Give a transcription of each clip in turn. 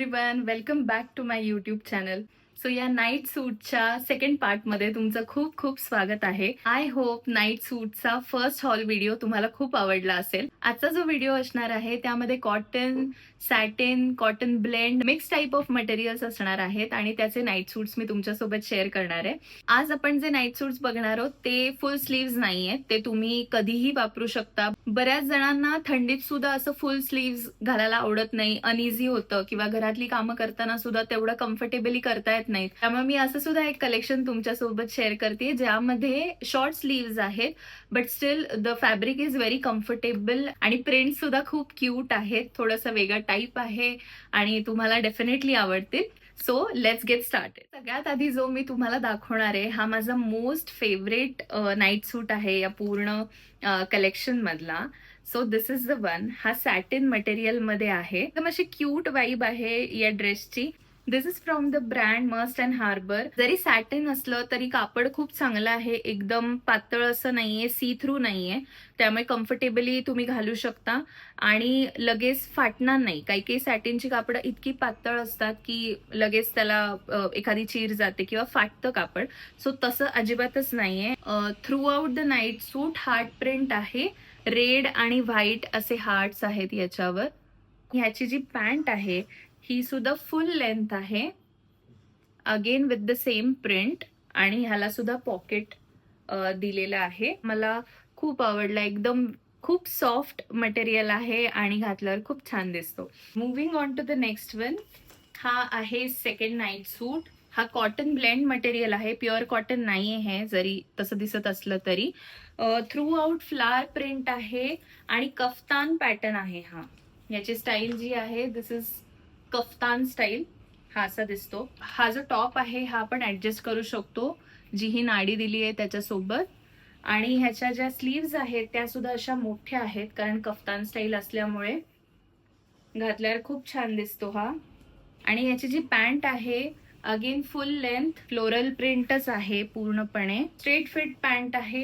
Everyone, welcome back to my YouTube channel. So या night सूटच्या second पार्टमध्ये तुमचं खूप खूप स्वागत आहे. आय होप नाईट सूटचा फर्स्ट हॉल व्हिडिओ तुम्हाला खूप आवडला असेल. आजचा जो व्हिडिओ असणार आहे त्यामध्ये cotton, satin, cotton blend mix type of materials असणार आहेत आणि त्याचे नाईट सूट्स मी तुमच्यासोबत शेअर करणार आहे. आज आपण जे नाईट सूट्स बघणार आहोत ते फुल स्लीव्ज नाहीये, ते तुम्ही कधीही वापरू शकता. बऱ्याच जणांना थंडीत सुद्धा असं फुल स्लीव्ज घालायला आवडत नाही, अनइझी होतं किंवा घरातली कामं करताना सुद्धा तेवढं कम्फर्टेबली करता येत नाहीत. त्यामुळे मी असं सुद्धा एक कलेक्शन तुमच्यासोबत शेअर करते ज्यामध्ये शॉर्ट स्लीव्ज आहेत but still the fabric is very comfortable आणि प्रिंट सुद्धा खूप क्यूट आहेत. थोडंसं वेगळं टाईप आहे आणि तुम्हाला डेफिनेटली आवडतील. So let's get started. सगळ्यात आधी जो मी तुम्हाला दाखवणार आहे हा माझा मोस्ट फेवरेट नाईट सूट आहे या पूर्ण कलेक्शन मधला. So this is the one. हा सॅटिन मटेरियल मध्ये आहे. एकदम अशी क्यूट वाईब आहे या ड्रेसची. This is from the brand Mast and Harbour. जरी सॅटिन असलं तरी कापड खूप चांगलं आहे. एकदम पातळ असं नाहीये, सी थ्रू नाहीये, त्यामुळे कम्फर्टेबली तुम्ही घालू शकता आणि लगेच फाटणार नाही. काही काही सॅटिनची कापडं इतकी पातळ असतात की लगेच त्याला एखादी चीर जाते किंवा फाटतं कापड. सो तसं अजिबातच नाहीये. Through out the night suit heart print आहे. रेड आणि व्हाईट असे हार्ट्स आहेत याच्यावर. ह्याची जी पॅन्ट आहे ही सुद्धा फुल लेंथ आहे, again with the same print आणि ह्याला सुद्धा पॉकेट दिलेलं आहे. मला खूप आवडला. एकदम खूप सॉफ्ट मटेरियल आहे आणि घातल्यावर खूप छान दिसतो. Moving on to the next one. हा आहे सेकंड नाईट सूट. हा कॉटन ब्लेंड मटेरियल आहे, प्युअर कॉटन नाही आहे जरी तसं दिसत असलं तरी. थ्रू आउट फ्लावर प्रिंट आहे आणि कफ्तान पॅटर्न आहे. याची स्टाईल जी आहे दिस इज कफ्तान स्टाईल. हा असा दिसतो. हा जो टॉप आहे हा आपण ऍडजस्ट करू शकतो, जी ही नाडी दिली आहे त्याच्यासोबत. आणि ह्याच्या ज्या स्लीव्ज आहेत त्या सुद्धा अशा मोठ्या आहेत कारण कफ्तान स्टाईल असल्यामुळे घातल्यावर खूप छान दिसतो हा. आणि याची जी पॅन्ट आहे अगेन फुल लेंथ फ्लोरल प्रिंटच आहे पूर्णपणे. स्ट्रेट फिट पॅन्ट आहे,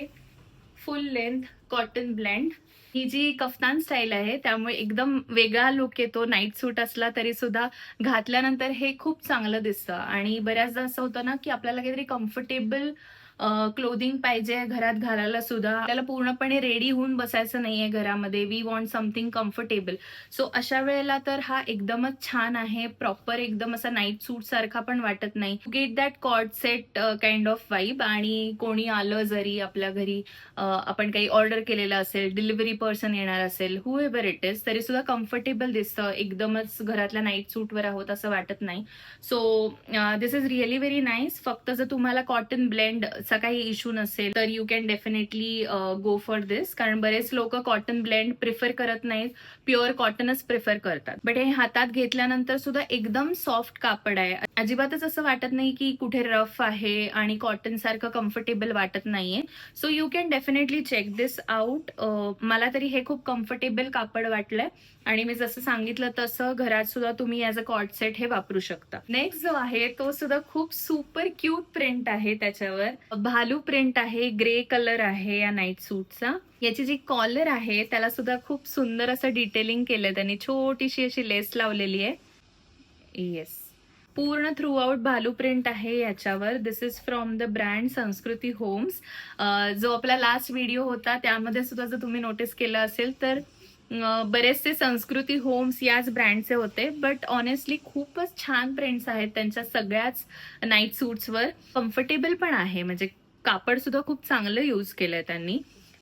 फुल लेंथ कॉटन ब्लेंड. ही जी कफ्तान स्टाईल आहे त्यामुळे एकदम वेगळा लुक येतो. नाईट सूट असला तरी सुद्धा घातल्यानंतर हे खूप चांगलं दिसतं. आणि बऱ्याचदा असं होतं ना की आपल्याला काहीतरी कम्फर्टेबल क्लोदिंग पाहिजे घरात घालायला सुद्धा. आपल्याला पूर्णपणे रेडी होऊन बसायचं नाहीये घरामध्ये. We want something comfortable. So अशा वेळेला तर हा एकदमच छान आहे. प्रॉपर एकदम असा नाईट सूट सारखा पण वाटत नाही. Get that cord set kind of vibe. आणि कोणी आलं जरी आपल्या घरी, आपण काही ऑर्डर केलेलं असेल, डिलिव्हरी पर्सन येणार असेल, हु एव्हर इट इज, तरी सुद्धा कम्फर्टेबल दिसतं. एकदमच घरातल्या नाईट सूटवर आहोत असं वाटत नाही. So this is really very nice. फक्त जर तुम्हाला कॉटन ब्लेंड चा काही इश्यू नसेल तर you can definitely go for this. कारण बरेच लोक कॉटन ब्लेंड प्रिफर करत नाहीत, प्युअर कॉटनच प्रिफर करतात. बट हे हातात घेतल्यानंतर सुद्धा एकदम सॉफ्ट कापड आहे. अजिबातच असं वाटत नाही की कुठे रफ आहे आणि कॉटन सारखं कम्फर्टेबल वाटत नाहीये. So you can definitely check this out. मला तरी हे खूप कम्फर्टेबल कापड वाटलंय आणि मी जसं सांगितलं तसं घरात सुद्धा तुम्ही ॲज अ कॉर्ड सेट हे वापरू शकता. नेक्स्ट जो आहे तो सुद्धा खूप सुपर क्यूट प्रिंट आहे. त्याच्यावर भालू प्रिंट आहे, ग्रे कलर आहे या नाईट सूटचा. याची जी कॉलर आहे त्याला सुद्धा खूप सुंदर असं डिटेलिंग केलंय त्यांनी. छोटीशी अशी लेस लावलेली आहे. येस, पूर्ण थ्रू आउट भालू प्रिंट आहे याच्यावर. दिस इज फ्रॉम द ब्रँड संस्कृती होम्स. जो आपला लास्ट व्हिडिओ होता त्यामध्ये सुद्धा जर तुम्ही नोटीस केलं असेल तर बरेचसे संस्कृती होम्स याच ब्रँडचे होते. बट ऑनेस्टली खूपच छान प्रिंट्स आहेत त्यांच्या सगळ्याच नाईट सूट्सवर. कम्फर्टेबल पण आहे, म्हणजे कापड सुद्धा खूप चांगलं यूज केलंय त्यांनी.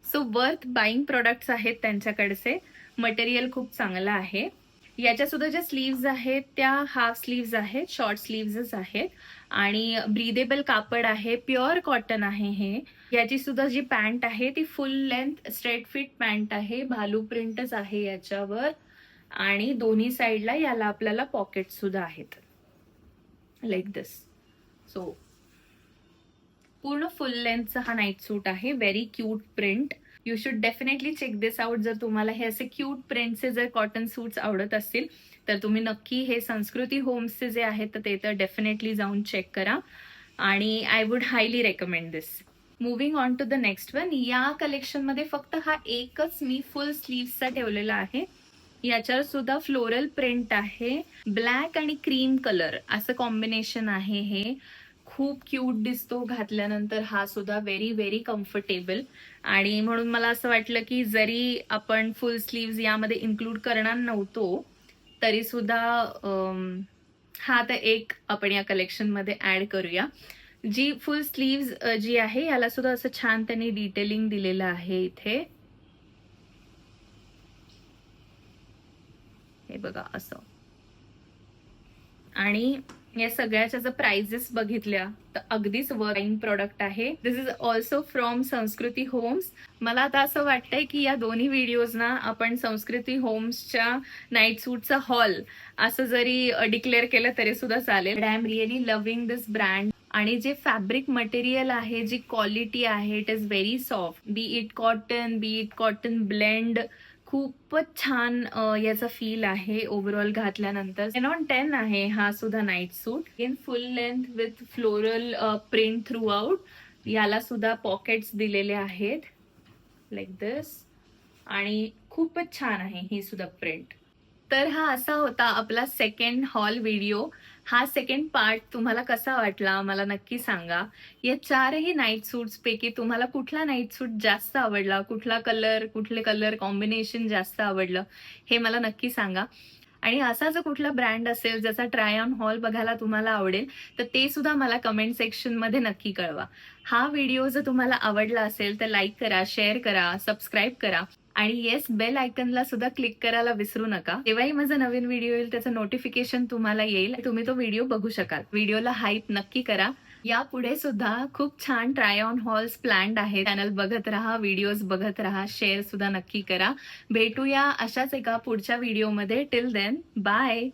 सो वर्थ बाईंग प्रोडक्ट्स आहेत त्यांच्याकडचे. मटेरियल खूप चांगलं आहे. याच्या सुद्धा ज्या स्लीव्ज आहेत त्या हाफ स्लीव्ज आहेत, शॉर्ट स्लीव्हच आहेत आणि ब्रीदेबल कापड आहे, प्युअर कॉटन आहे हे. याची सुद्धा जी पॅन्ट आहे ती फुल लेंथ स्ट्रेट फिट पॅन्ट आहे. भालू प्रिंटच आहे याच्यावर आणि दोन्ही साईडला याला आपल्याला पॉकेट सुद्धा आहेत लाईक दिस. सो पूर्ण फुल लेंथचा हा नाईट सूट आहे. Very cute print. You should definitely check this out. जर तुम्हाला हे असे क्यूट प्रिंटचे जर कॉटन सूट्स आवडत असतील तर तुम्ही नक्की हे संस्कृती होम्सचे जे आहेत तर ते तर डेफिनेटली जाऊन चेक करा आणि I would highly recommend this. Moving on to the next one. या कलेक्शनमध्ये फक्त हा एकच मी फुल स्लीव्सचा ठेवलेला आहे. याच्यावर सुद्धा फ्लोरल प्रिंट आहे. ब्लॅक आणि क्रीम कलर असं कॉम्बिनेशन आहे हे. खूप क्यूट दिसतो घातल्यानंतर. हा सुद्धा व्हेरी व्हेरी कम्फर्टेबल. आणि म्हणून मला असं वाटलं की जरी आपण फुल स्लीव्ज यामध्ये इन्क्लूड करणार नव्हतो तरी सुद्धा हा तर एक आपण या कलेक्शन मध्ये ऍड करूया. जी फुल स्लीव्ज जी आहे याला सुद्धा असं छान त्यांनी डिटेलिंग दिलेलं आहे इथे. हे बघा असं. आणि या सगळ्याच्या जर प्राइजेस बघितल्या तर अगदीच वर्किंग प्रोडक्ट आहे. दिस इज ऑल्सो फ्रॉम संस्कृती होम्स. मला आता असं वाटतंय की या दोन्ही व्हिडिओज ना आपण संस्कृती होम्सच्या नाईट सूटचा हॉल असं जरी डिक्लेअर केलं तरी सुद्धा चालेल. I am really loving this brand. आणि जे फॅब्रिक मटेरियल आहे, जी क्वालिटी आहे, it is very soft. B it cotton blend, खूपच छान याचा फील आहे ओव्हरऑल घातल्यानंतर. 10/10 आहे हा सुद्धा night suit. In full length with floral print through out. याला सुद्धा पॉकेट्स दिलेले आहेत लाईक दिस. आणि खूपच छान आहे ही सुद्धा प्रिंट. तर हा असा होता आपला सेकंड हॉल व्हिडिओ. हा सेकंड पार्ट तुम्हाला कसा वाटला मला नक्की सांगा. या चारही नाईट सूट्स पैकी तुम्हाला कुठला नाईट सूट जास्त आवडला, कुठले कलर कॉम्बिनेशन जास्त आवडलं हे मला नक्की सांगा. आणि असा जर कुठला ब्रँड असेल ज्याचा ट्राय ऑन हॉल बघायला तुम्हाला आवडेल तर ते सुद्धा मला कमेंट सेक्शन मध्ये नक्की कळवा. हा व्हिडिओ जर तुम्हाला आवडला असेल तर लाईक करा, शेअर करा, सबस्क्राईब करा. आणि येस, बेल आयकनला सुद्धा क्लिक करायला विसरू नका. तेव्हाही माझा नवीन व्हिडिओ येईल त्याचं नोटिफिकेशन तुम्हाला येईल. तुम्ही तो व्हिडिओ बघू शकाल. व्हिडिओला हाईप नक्की करा. यापुढे सुद्धा खूप छान ट्राय ऑन हॉल्स प्लॅन्ड आहे. चॅनल बघत राहा, व्हिडिओज बघत राहा, शेअर सुद्धा नक्की करा. भेटूया अशाच एका पुढच्या व्हिडिओमध्ये. Till then bye.